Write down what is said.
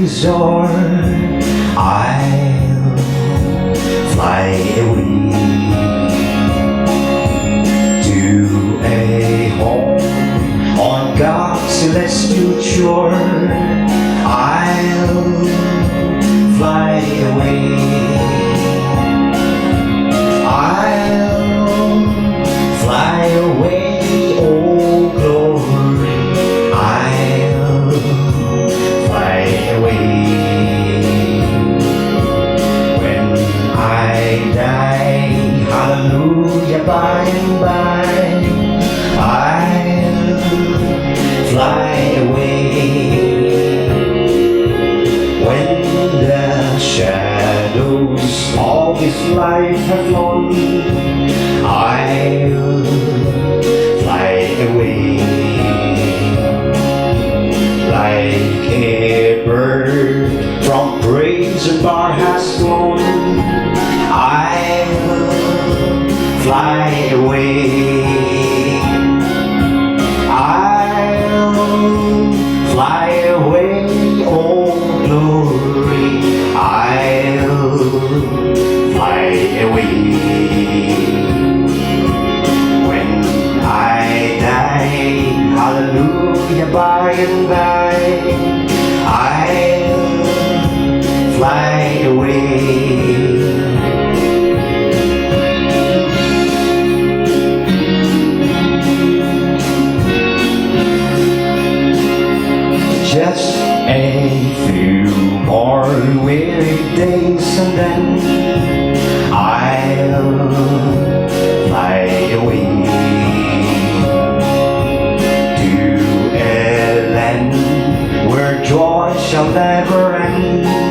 is o'er, I'll fly away to a home on God's celestial shore. I'll fly away. I'll fly away, oh glory. I'll fly away. When I die, hallelujah, by and by, I'll fly away. When the shadows of this life have flown, I'll fly away. Like a bird from prison bar has flown, I'll fly away. I'll fly away, oh glory. I'll fly away. When I die, hallelujah, by and by, I'll fly away. Just a few more weary days and then I'll fly away to a land where joy shall never end.